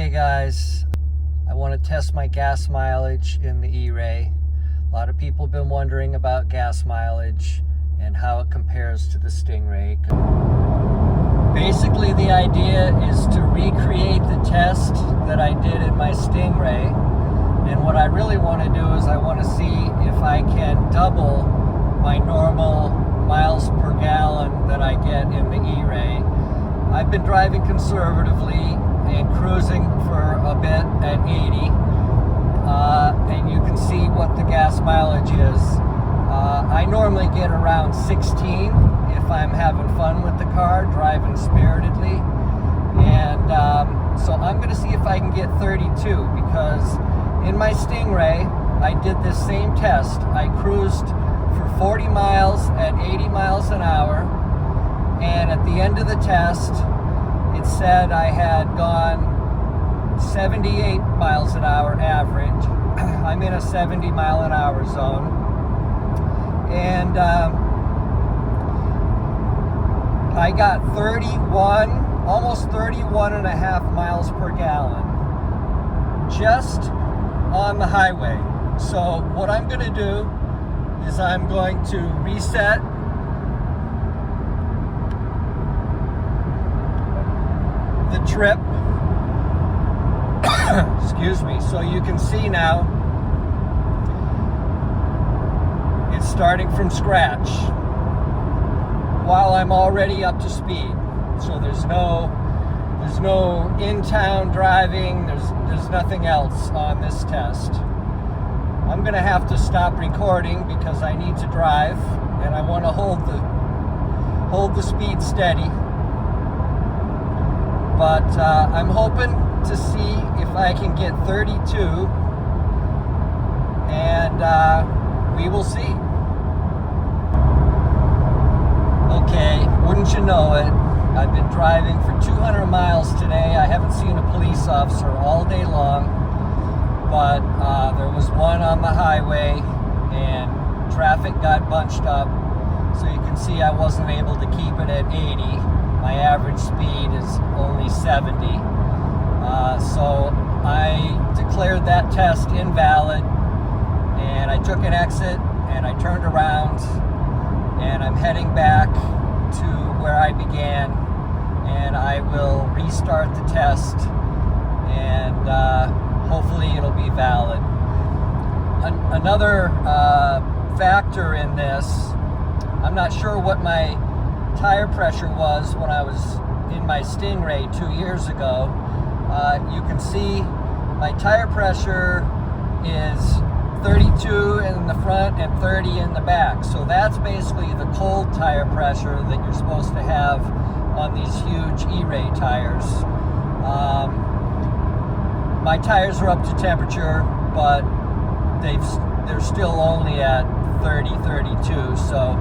Hey guys, I want to test my gas mileage in the ERay. A lot of people have been wondering about gas mileage and how it compares to the Stingray. Basically the idea is to recreate the test that I did in my Stingray, and what I really want to do is I want to see if I can double my normal miles per gallon that I get in the ERay. I've been driving conservatively and cruising for a bit at 80, and you can see what the gas mileage is. I normally get around 16 if I'm having fun with the car, driving spiritedly, and so I'm going to see if I can get 32, because in my Stingray I did this same test. I cruised for 40 miles at 80 miles an hour, and at the end of the test it said I had gone 78 miles an hour average. I'm in a 70 mile an hour zone, and I got 31, almost 31 and a half miles per gallon just on the highway. So what I'm going to do is I'm going to reset the trip, excuse me, so you can see now it's starting from scratch while I'm already up to speed. So there's no in-town driving, there's nothing else on this test. I'm gonna have to stop recording because I need to drive and I want to hold the speed steady. But I'm hoping to see if I can get 32, and we will see. Okay, wouldn't you know it, I've been driving for 200 miles today. I haven't seen a police officer all day long, but there was one on the highway and traffic got bunched up, so you can see I wasn't able to keep it at 80. My average speed is only 70. So I declared that test invalid, and I took an exit and I turned around and I'm heading back to where I began, and I will restart the test, and hopefully it'll be valid. Another factor in this, I'm not sure what my tire pressure was when I was in my Stingray 2 years ago. You can see my tire pressure is 32 in the front and 30 in the back. So that's basically the cold tire pressure that you're supposed to have on these huge ERay tires. My tires are up to temperature, but they're still only at 30, 32. So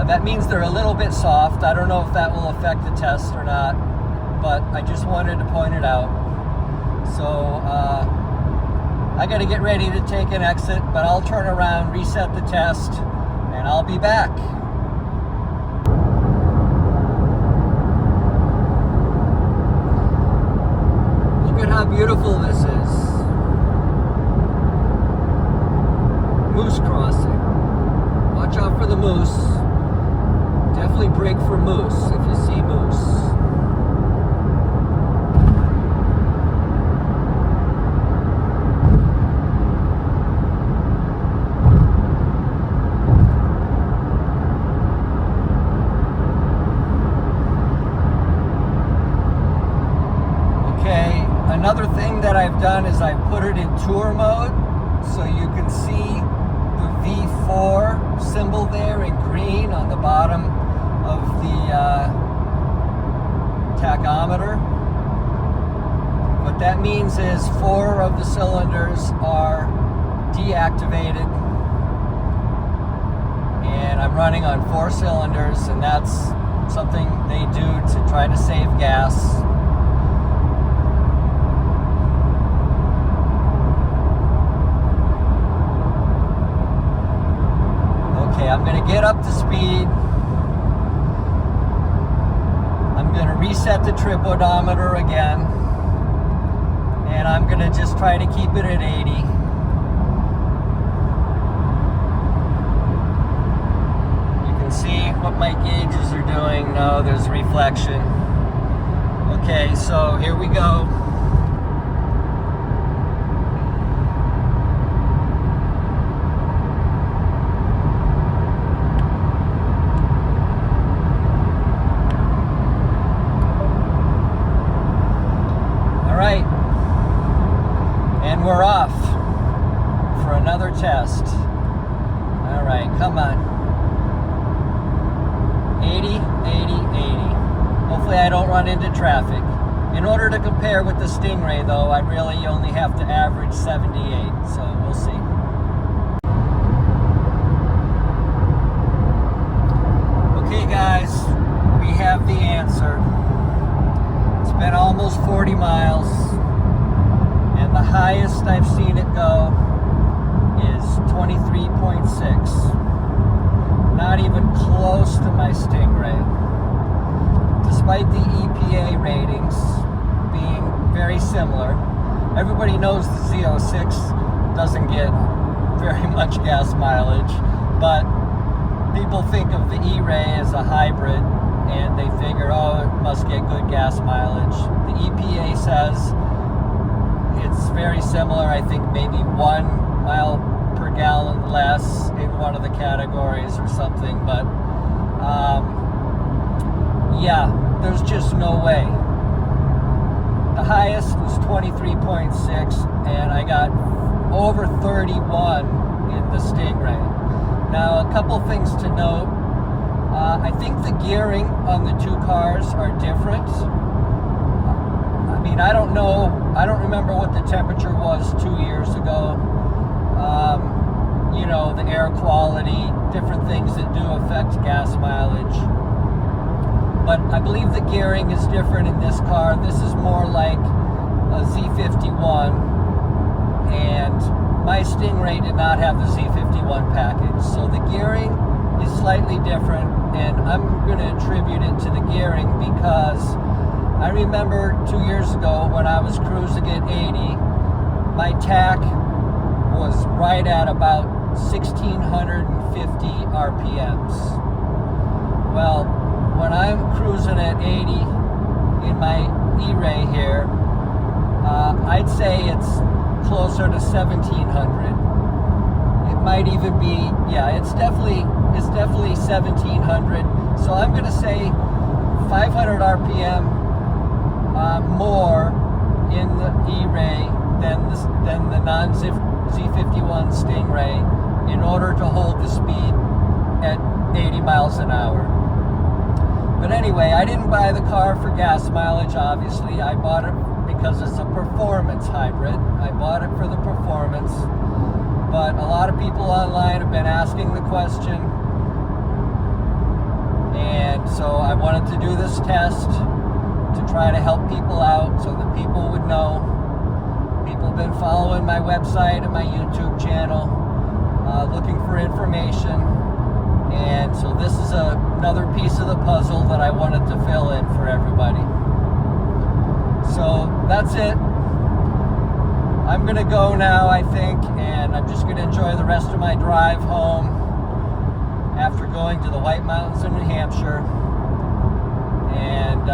that means they're a little bit soft. I don't know if that will affect the test or not, but I just wanted to point it out. So I got to get ready to take an exit, but I'll turn around, reset the test, and I'll be back. Look at how beautiful this is. Moose crossing. Watch out for the moose. Definitely brake for moose if you see moose. Okay, another thing that I've done is I've put it in tour mode, so you can see the V4 symbol there in green on the bottom of the tachometer. What that means is 4 of the cylinders are deactivated, and I'm running on 4 cylinders, and that's something they do to try to save gas. Okay, I'm going to get up to speed. I'm going to reset the trip odometer again. I'm gonna just try to keep it at 80. You can see what my gauges are doing. No, there's reflection. Okay, so here we go. And we're off for another test. All right, come on. 80, 80, 80. Hopefully I don't run into traffic. In order to compare with the Stingray, though, I really only have to average 78, so we'll see. Okay, guys, we have the answer. It's been almost 40 miles. And the highest I've seen it go is 23.6. Not even close to my Stingray. Despite the EPA ratings being very similar, everybody knows the Z06 doesn't get very much gas mileage, but people think of the ERay as a hybrid and they figure, oh, it must get good gas mileage. The EPA says it's very similar. I think maybe 1 mile per gallon less in one of the categories or something, but yeah, there's just no way. The highest was 23.6 and I got over 31 in the Stingray. Now, a couple things to note. I think the gearing on the two cars are different. I mean, I don't know, I don't remember what the temperature was 2 years ago. You know, the air quality, different things that do affect gas mileage. But I believe the gearing is different in this car. This is more like a Z51, and my Stingray did not have the Z51 package. So the gearing is slightly different, and I'm going to attribute it to the gearing because I remember 2 years ago when I was cruising at 80, my tach was right at about 1,650 RPMs. Well, when I'm cruising at 80 in my ERay here, I'd say it's closer to 1,700. It might even be, yeah, it's definitely 1,700. So I'm going to say 500 RPM more in the ERay than the non-Z51 Stingray in order to hold the speed at 80 miles an hour. But anyway, I didn't buy the car for gas mileage, obviously. I bought it because it's a performance hybrid. I bought it for the performance. But a lot of people online have been asking the question. And so I wanted to do this test to try to help people out so that people would know. People have been following my website and my YouTube channel, looking for information. And so this is another piece of the puzzle that I wanted to fill in for everybody. So that's it. I'm going to go now, I think, and I'm just going to enjoy the rest of my drive home after going to the White Mountains in New Hampshire. And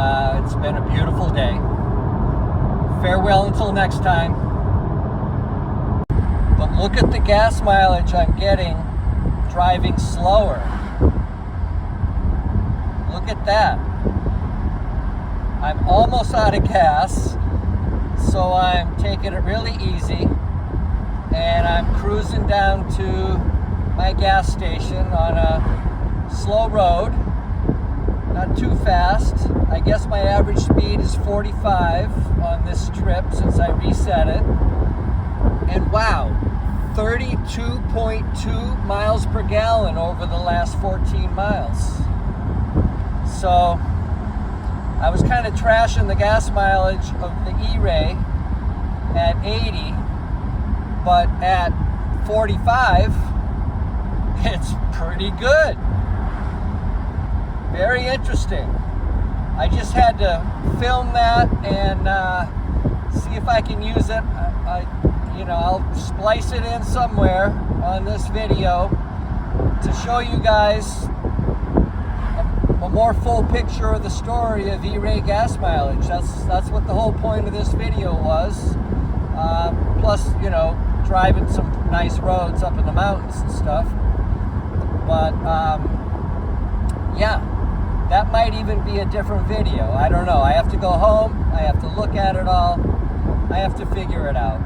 it's been a beautiful day. Farewell until next time. But look at the gas mileage I'm getting driving slower. Look at that. I'm almost out of gas, so I'm taking it really easy, and I'm cruising down to my gas station on a slow road, not too fast. I guess my average speed is 45 on this trip since I reset it, and wow, 32.2 miles per gallon over the last 14 miles. So I was kind of trashing the gas mileage of the ERay at 80, but at 45, it's pretty good. Very interesting. I just had to film that and see see if I can use it. I'll splice it in somewhere on this video to show you guys a more full picture of the story of ERay gas mileage. That's what the whole point of this video was. Plus, driving some nice roads up in the mountains and stuff. But yeah, that might even be a different video. I don't know. I have to go home. I have to look at it all. I have to figure it out.